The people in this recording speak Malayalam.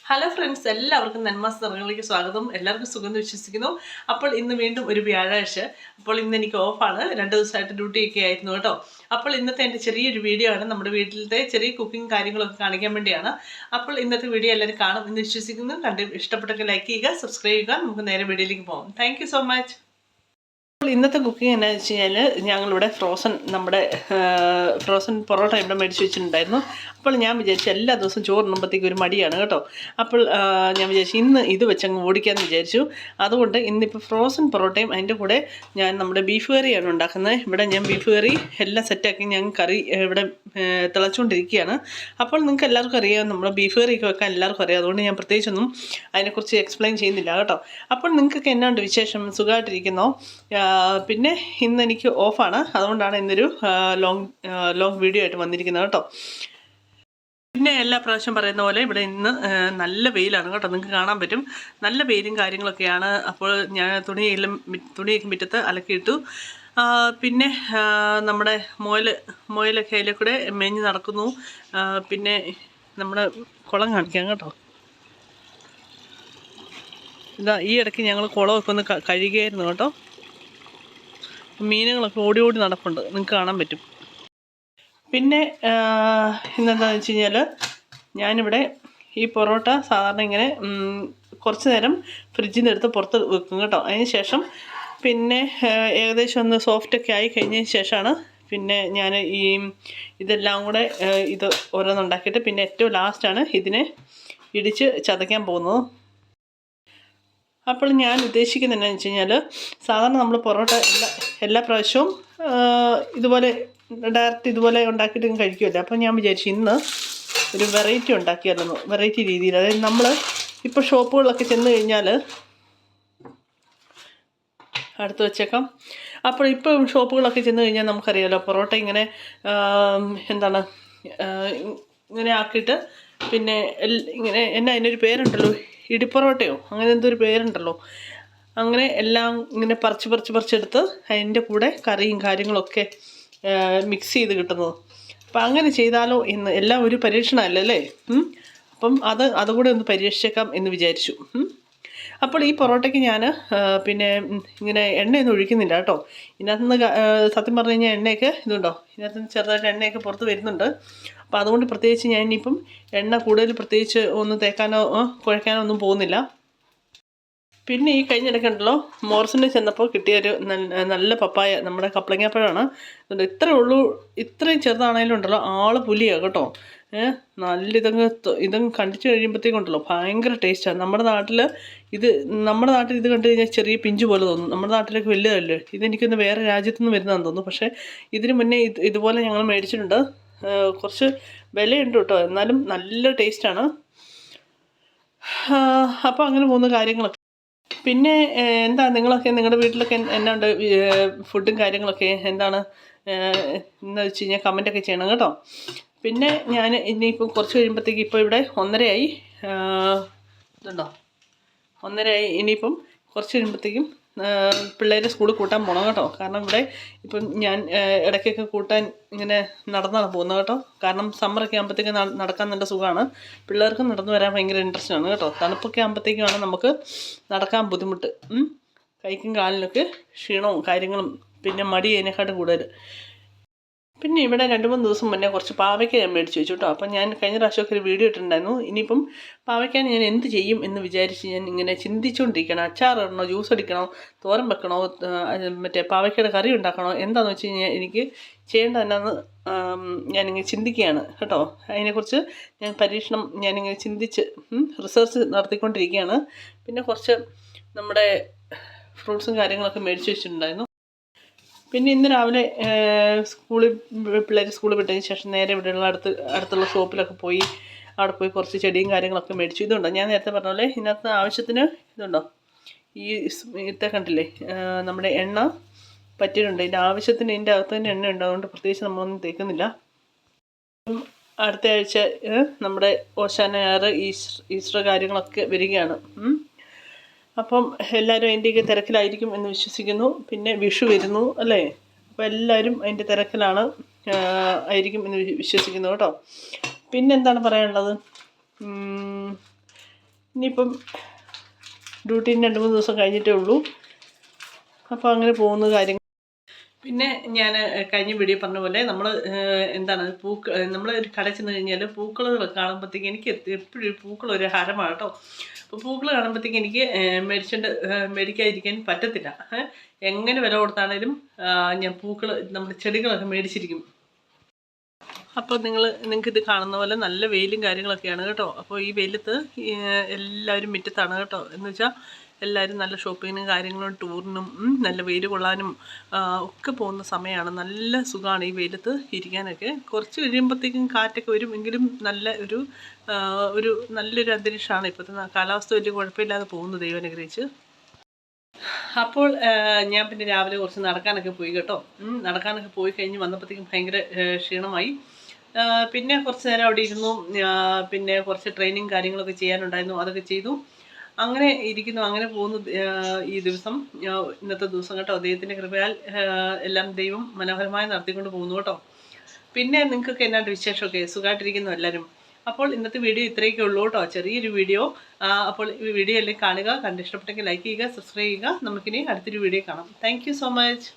ഹലോ ഫ്രണ്ട്സ്, എല്ലാവർക്കും നന്മാസ് നിറങ്ങളിലേക്ക് സ്വാഗതം. എല്ലാവർക്കും സുഖം എന്ന് വിശ്വസിക്കുന്നു. അപ്പോൾ ഇന്ന് വീണ്ടും ഒരു വ്യാഴാഴ്ച. അപ്പോൾ ഇന്ന് എനിക്ക് ഓഫാണ്. 2 ദിവസമായിട്ട് ഡ്യൂട്ടിയൊക്കെ ആയിരുന്നു കേട്ടോ. അപ്പോൾ ഇന്നത്തെ എൻ്റെ ചെറിയൊരു വീഡിയോ ആണ്. നമ്മുടെ വീട്ടിലത്തെ ചെറിയ കുക്കിംഗ് കാര്യങ്ങളൊക്കെ കാണിക്കാൻ വേണ്ടിയാണ്. അപ്പോൾ ഇന്നത്തെ വീഡിയോ എല്ലാവരും കാണും എന്ന് വിശ്വസിക്കുന്നു. കണ്ട് ഇഷ്ടപ്പെട്ടൊക്കെ ലൈക്ക് ചെയ്യുക, സബ്സ്ക്രൈബ് ചെയ്യുക. നമുക്ക് നേരെ വീഡിയോയിലേക്ക് പോകാം. Thank you so much. അപ്പോൾ ഇന്നത്തെ കുക്കിംഗ് എന്നാന്ന് വെച്ച് കഴിഞ്ഞാൽ ഞങ്ങളിവിടെ ഫ്രോസൺ പൊറോട്ട ഇവിടെ മേടിച്ച് വെച്ചിട്ടുണ്ടായിരുന്നു. അപ്പോൾ ഞാൻ വിചാരിച്ചു എല്ലാ ദിവസവും ചോറുണ്ണുമ്പോഴത്തേക്ക് ഒരു മടിയാണ് കേട്ടോ. അപ്പോൾ ഞാൻ വിചാരിച്ചു ഇന്ന് ഇത് വെച്ചങ്ങ് ഓടിക്കാമെന്ന് വിചാരിച്ചു. അതുകൊണ്ട് ഇന്നിപ്പോൾ ഫ്രോസൺ പൊറോട്ടയും അതിൻ്റെ കൂടെ ഞാൻ നമ്മുടെ ബീഫ് കറിയാണ് ഉണ്ടാക്കുന്നത്. ഇവിടെ ഞാൻ ബീഫ് കറി എല്ലാം സെറ്റാക്കി ഞാൻ കറി ഇവിടെ തിളച്ചുകൊണ്ടിരിക്കുകയാണ്. അപ്പോൾ നിങ്ങൾക്ക് എല്ലാവർക്കും അറിയാം, നമ്മുടെ ബീഫ് കറിയൊക്കെ വെക്കാൻ എല്ലാവർക്കും അറിയാം. അതുകൊണ്ട് ഞാൻ പ്രത്യേകിച്ചൊന്നും അതിനെക്കുറിച്ച് എക്സ്പ്ലെയിൻ ചെയ്യുന്നില്ല കേട്ടോ. അപ്പോൾ നിങ്ങൾക്കൊക്കെ എന്നാണ്ട് വിശേഷം? സുഖമായിട്ടിരിക്കുന്നോ? പിന്നെ ഇന്ന് എനിക്ക് ഓഫാണ്, അതുകൊണ്ടാണ് ഇന്നൊരു ലോങ് വീഡിയോ ആയിട്ട് വന്നിരിക്കുന്നത് കേട്ടോ. പിന്നെ എല്ലാ പ്രാവശ്യം പറയുന്ന പോലെ ഇവിടെ ഇന്ന് നല്ല വെയിലാണ് കേട്ടോ. നിങ്ങൾക്ക് കാണാൻ പറ്റും, നല്ല വെയിലും കാര്യങ്ങളൊക്കെയാണ്. അപ്പോൾ ഞാൻ തുണിയൊക്കെ മുറ്റത്ത് അലക്കിയിട്ടു. പിന്നെ നമ്മുടെ മുയലൊക്കെ അതിലെ കൂടെ മേഞ്ഞ് നടക്കുന്നു. പിന്നെ നമ്മുടെ കുളം കാണിക്കാം കേട്ടോ. ഇതാ ഈ ഇടയ്ക്ക് ഞങ്ങൾ കുളമൊക്കെ ഒന്ന് കഴുകിയായിരുന്നു കേട്ടോ. മീനുകളൊക്കെ ഓടി ഓടി നടപ്പുണ്ട്, നിങ്ങൾക്ക് കാണാൻ പറ്റും. പിന്നെ ഇന്നെന്താണെന്ന് വെച്ച് കഴിഞ്ഞാൽ ഞാനിവിടെ ഈ പൊറോട്ട സാധാരണ ഇങ്ങനെ കുറച്ച് നേരം ഫ്രിഡ്ജിൽ നിന്ന് എടുത്ത് പുറത്ത് വെക്കും കേട്ടോ. അതിന് ശേഷം പിന്നെ ഏകദേശം ഒന്ന് സോഫ്റ്റൊക്കെ ആയി കഴിഞ്ഞതിന് ശേഷമാണ് പിന്നെ ഞാൻ ഇതെല്ലാം കൂടെ ഇത് ഓരോന്നുണ്ടാക്കിയിട്ട് പിന്നെ ഏറ്റവും ലാസ്റ്റാണ് ഇതിനെ ഇടിച്ച് ചതയ്ക്കാൻ പോകുന്നത്. അപ്പോൾ ഞാൻ ഉദ്ദേശിക്കുന്നത് എന്താണെന്ന് വെച്ച് കഴിഞ്ഞാൽ സാധാരണ നമ്മൾ പൊറോട്ട എല്ലാ പ്രാവശ്യവും ഇതുപോലെ ഡയറക്റ്റ് ഇതുപോലെ ഉണ്ടാക്കിയിട്ട് കഴിക്കുമല്ലോ. അപ്പോൾ ഞാൻ വിചാരിച്ചു ഇന്ന് ഒരു വെറൈറ്റി ഉണ്ടാക്കിയായിരുന്നു, വെറൈറ്റി രീതിയിൽ. അതായത് നമ്മൾ ഇപ്പോൾ ഷോപ്പുകളിലൊക്കെ ചെന്ന് കഴിഞ്ഞാൽ അടുത്ത് വെച്ചേക്കാം. അപ്പോൾ ഇപ്പോൾ ഷോപ്പുകളൊക്കെ ചെന്ന് കഴിഞ്ഞാൽ നമുക്കറിയാമല്ലോ, പൊറോട്ട ഇങ്ങനെ എന്താണ് ഇങ്ങനെ ആക്കിയിട്ട് പിന്നെ ഇങ്ങനെ അതിനൊരു പേരുണ്ടല്ലോ, ഇടിപ്പൊറോട്ടയോ അങ്ങനെ എന്തൊരു പേരുണ്ടല്ലോ. അങ്ങനെ എല്ലാം ഇങ്ങനെ പറിച്ചെടുത്ത് അതിൻ്റെ കൂടെ കറിയും കാര്യങ്ങളൊക്കെ മിക്സ് ചെയ്ത് കിട്ടുന്നത്. അപ്പം അങ്ങനെ ചെയ്താലോ എന്ന് എല്ലാം ഒരു പരീക്ഷണമല്ലേ. അപ്പം അതുകൂടെ ഒന്ന് പരീക്ഷിച്ചേക്കാം എന്ന് വിചാരിച്ചു. അപ്പോൾ ഈ പൊറോട്ടയ്ക്ക് ഞാൻ പിന്നെ ഇങ്ങനെ എണ്ണയൊന്നും ഒഴിക്കുന്നില്ല കേട്ടോ. ഇതിനകത്തുനിന്ന് സത്യം പറഞ്ഞു കഴിഞ്ഞാൽ എണ്ണയൊക്കെ ഇതുണ്ടോ, ഇതിനകത്തുനിന്ന് ചെറുതായിട്ട് എണ്ണയൊക്കെ പുറത്ത് വരുന്നുണ്ട്. അപ്പോൾ അതുകൊണ്ട് പ്രത്യേകിച്ച് ഞാൻ ഇനിയിപ്പം എണ്ണ കൂടുതൽ പ്രത്യേകിച്ച് ഒന്ന് തേക്കാനോ കുഴക്കാനോ ഒന്നും പോകുന്നില്ല. പിന്നെ ഈ കഴിഞ്ഞിടയ്ക്കുണ്ടല്ലോ, മോർസിൻ്റെ ചെന്നപ്പോൾ കിട്ടിയൊരു നല്ല പപ്പായ, നമ്മുടെ കപ്ലങ്ങാപ്പഴമാണ്. ഇത്രയും ചെറുതാണെങ്കിലും ഉണ്ടല്ലോ, ആള് പുലിയാണ് കേട്ടോ. നല്ല ഇതങ്ങ് കണ്ടിച്ച് കഴിയുമ്പോഴത്തേക്കുണ്ടല്ലോ ഭയങ്കര ടേസ്റ്റാണ്. നമ്മുടെ നാട്ടിൽ ഇത് കണ്ടു കഴിഞ്ഞാൽ ചെറിയ പിഞ്ച് പോലെ തോന്നും. നമ്മുടെ നാട്ടിലൊക്കെ വലുതല്ലേ. ഇതെനിക്കൊന്ന് വേറെ രാജ്യത്തുനിന്ന് വരുന്നതാണെന്ന് തോന്നുന്നു. പക്ഷേ ഇതിന് മുന്നേ ഇതുപോലെ ഞങ്ങൾ മേടിച്ചിട്ടുണ്ട്. കുറച്ച് വിലയുണ്ട് കേട്ടോ, എന്നാലും നല്ല ടേസ്റ്റാണ്. അപ്പോൾ അങ്ങനെ പോകുന്ന കാര്യങ്ങളൊക്കെ. പിന്നെ എന്താ നിങ്ങളുടെ വീട്ടിലൊക്കെ എന്നാണ്ട് ഫുഡും കാര്യങ്ങളൊക്കെ എന്താണ് എന്ന് വെച്ച് കഴിഞ്ഞാൽ കമൻറ്റൊക്കെ ചെയ്യണം കേട്ടോ. പിന്നെ ഞാൻ ഇനിയിപ്പം കുറച്ച് കഴിയുമ്പോഴത്തേക്ക് ഇപ്പോൾ ഇവിടെ 1:30 ആയി. ഇതുണ്ടോ, 1:30 ആയി. ഇനിയിപ്പം കുറച്ച് കഴിയുമ്പോഴത്തേക്കും പിള്ളേരെ സ്കൂളിൽ കൂട്ടാൻ പോകണം കേട്ടോ. കാരണം ഇവിടെ ഇപ്പം ഞാൻ ഇടയ്ക്കൊക്കെ കൂട്ടാൻ ഇങ്ങനെ നടന്നാണ് പോകുന്നത് കേട്ടോ. കാരണം സമ്മറൊക്കെ ആകുമ്പോഴത്തേക്ക് നടക്കാൻ നല്ല സുഖമാണ്. പിള്ളേർക്കും നടന്നു വരാൻ ഭയങ്കര ഇൻട്രസ്റ്റാണ് കേട്ടോ. തണുപ്പൊക്കെ ആകുമ്പോഴത്തേക്കുമാണ് നമുക്ക് നടക്കാൻ ബുദ്ധിമുട്ട്. കൈക്കും കാലിനൊക്കെ ക്ഷീണവും കാര്യങ്ങളും പിന്നെ മടി അതിനെക്കാട്ടും കൂടുതൽ. പിന്നെ ഇവിടെ 2-3 ദിവസം മുന്നേ കുറച്ച് പാവയ്ക്ക ഞാൻ മേടിച്ച് വെച്ചു കേട്ടോ. അപ്പം ഞാൻ കഴിഞ്ഞ പ്രാവശ്യമൊക്കെ ഒരു വീഡിയോ ഇട്ടിട്ടുണ്ടായിരുന്നു. ഇനിയിപ്പം പാവയ്ക്കാൻ ഞാൻ എന്ത് ചെയ്യും എന്ന് വിചാരിച്ച് ഞാൻ ഇങ്ങനെ ചിന്തിച്ചുകൊണ്ടിരിക്കണം. അച്ചാറിടണോ, ജ്യൂസ് അടിക്കണോ, തോരൻ വെക്കണോ, മറ്റേ പാവയ്ക്കയുടെ കറി ഉണ്ടാക്കണോ, എന്താണെന്ന് വെച്ച് കഴിഞ്ഞാൽ എനിക്ക് ചെയ്യേണ്ടത് എന്നാന്ന് ഞാനിങ്ങനെ ചിന്തിക്കുകയാണ് കേട്ടോ. അതിനെക്കുറിച്ച് ഞാനിങ്ങനെ ചിന്തിച്ച് റിസർച്ച് നടത്തിക്കൊണ്ടിരിക്കുകയാണ്. പിന്നെ കുറച്ച് നമ്മുടെ ഫ്രൂട്ട്സും കാര്യങ്ങളൊക്കെ മേടിച്ച് വെച്ചിട്ടുണ്ടായിരുന്നു. പിന്നെ ഇന്ന് രാവിലെ പിള്ളേർ സ്കൂളിൽ വിട്ടതിന് ശേഷം നേരെ ഇവിടെയുള്ള അടുത്തുള്ള ഷോപ്പിലൊക്കെ പോയി അവിടെ പോയി കുറച്ച് ചെടിയും കാര്യങ്ങളൊക്കെ മേടിച്ചു. ഇതുണ്ടോ, ഞാൻ നേരത്തെ പറഞ്ഞ പോലെ ഇതിനകത്ത് ആവശ്യത്തിന് ഇതുണ്ടോ, ഇത്തെ കണ്ടില്ലേ, നമ്മുടെ എണ്ണ പറ്റിയിട്ടുണ്ട്. ഇതിൻ്റെ ആവശ്യത്തിന് ഇതിൻ്റെ അകത്ത് തന്നെ എണ്ണ ഉണ്ട്. അതുകൊണ്ട് പ്രത്യേകിച്ച് നമ്മളൊന്നും തേക്കുന്നില്ല. അടുത്ത ആഴ്ച നമ്മുടെ ഓശാന ഞായർ ഈസ്റ്റർ കാര്യങ്ങളൊക്കെ വരികയാണ്. അപ്പം എല്ലാവരും അതിൻ്റെയൊക്കെ തിരക്കിലായിരിക്കും എന്ന് വിശ്വസിക്കുന്നു. പിന്നെ വിഷു വരുന്നു അല്ലേ, അപ്പോൾ എല്ലാവരും അതിൻ്റെ തിരക്കിലാണ് ആയിരിക്കും എന്ന് വിശ്വസിക്കുന്നു കേട്ടോ. പിന്നെന്താണ് പറയാനുള്ളത്? ഇനിയിപ്പം ഡ്യൂട്ടിന് 2-3 ദിവസം കഴിഞ്ഞിട്ടേ ഉള്ളൂ. അപ്പോൾ അങ്ങനെ പോകുന്ന കാര്യങ്ങൾ. പിന്നെ ഞാൻ കഴിഞ്ഞ വീഡിയോ പറഞ്ഞ പോലെ നമ്മൾ എന്താണ് നമ്മൾ ഒരു കടയിൽ ചെന്ന് കഴിഞ്ഞാൽ പൂക്കൾ കാണുമ്പോഴത്തേക്ക് എനിക്ക് എപ്പോഴും പൂക്കൾ ഒരു ഹരമാണ് കേട്ടോ. അപ്പോൾ പൂക്കൾ കാണുമ്പോഴത്തേക്ക് എനിക്ക് മേടിക്കാതിരിക്കാൻ പറ്റത്തില്ല. എങ്ങനെ വില കൊടുത്താണേലും ഞാൻ പൂക്കൾ നമ്മുടെ ചെടികളൊക്കെ മേടിച്ചിരിക്കും. അപ്പോൾ നിങ്ങൾക്കിത് കാണുന്ന പോലെ നല്ല വെയിലും കാര്യങ്ങളൊക്കെയാണ് കേട്ടോ. അപ്പോൾ ഈ വെയിലത്ത് എല്ലാവരും മുറ്റത്താണ് കേട്ടോ. എന്ന് വെച്ചാൽ എല്ലാവരും നല്ല ഷോപ്പിങ്ങിനും കാര്യങ്ങളും ടൂറിനും നല്ല വെയിൽ കൊള്ളാനും ഒക്കെ പോകുന്ന സമയമാണ്. നല്ല സുഖമാണ് ഈ വെയിലത്ത് ഇരിക്കാനൊക്കെ. കുറച്ച് കഴിയുമ്പോഴത്തേക്കും കാറ്റൊക്കെ വരും. എങ്കിലും നല്ലൊരു അന്തരീക്ഷമാണ്. ഇപ്പോഴത്തെ കാലാവസ്ഥ വലിയ കുഴപ്പമില്ലാതെ പോകുന്നു, ദൈവം അനുഗ്രഹിച്ച്. അപ്പോൾ ഞാൻ പിന്നെ രാവിലെ കുറച്ച് നടക്കാനൊക്കെ പോയി കേട്ടോ. നടക്കാനൊക്കെ പോയി കഴിഞ്ഞ് വന്നപ്പോഴത്തേക്കും ഭയങ്കര ക്ഷീണമായി. പിന്നെ കുറച്ച് നേരം അവിടെ ഇരുന്നു. പിന്നെ കുറച്ച് ട്രെയിനിങ് കാര്യങ്ങളൊക്കെ ചെയ്യാനുണ്ടായിരുന്നു, അതൊക്കെ ചെയ്തു. അങ്ങനെ ഇരിക്കുന്നു, അങ്ങനെ പോകുന്നു ഈ ദിവസം, ഇന്നത്തെ ദിവസം കേട്ടോ. ദൈവത്തിൻ്റെ കൃപയാൽ എല്ലാം ദൈവം മനോഹരമായി നടത്തിക്കൊണ്ട് പോകുന്നു കേട്ടോ. പിന്നെ നിങ്ങൾക്കൊക്കെ എന്നാണ്ട് വിശേഷമൊക്കെ? സുഖമായിട്ടിരിക്കുന്നു എല്ലാവരും. അപ്പോൾ ഇന്നത്തെ വീഡിയോ ഇത്രയൊക്കെ ഉള്ളൂ കേട്ടോ, ചെറിയൊരു വീഡിയോ. അപ്പോൾ ഈ വീഡിയോ എല്ലാം കാണുക, കണ്ടിഷ്ടപ്പെട്ടെങ്കിൽ ലൈക്ക് ചെയ്യുക, സബ്സ്ക്രൈബ് ചെയ്യുക. നമുക്കിനി അടുത്തൊരു വീഡിയോ കാണാം. Thank you so much.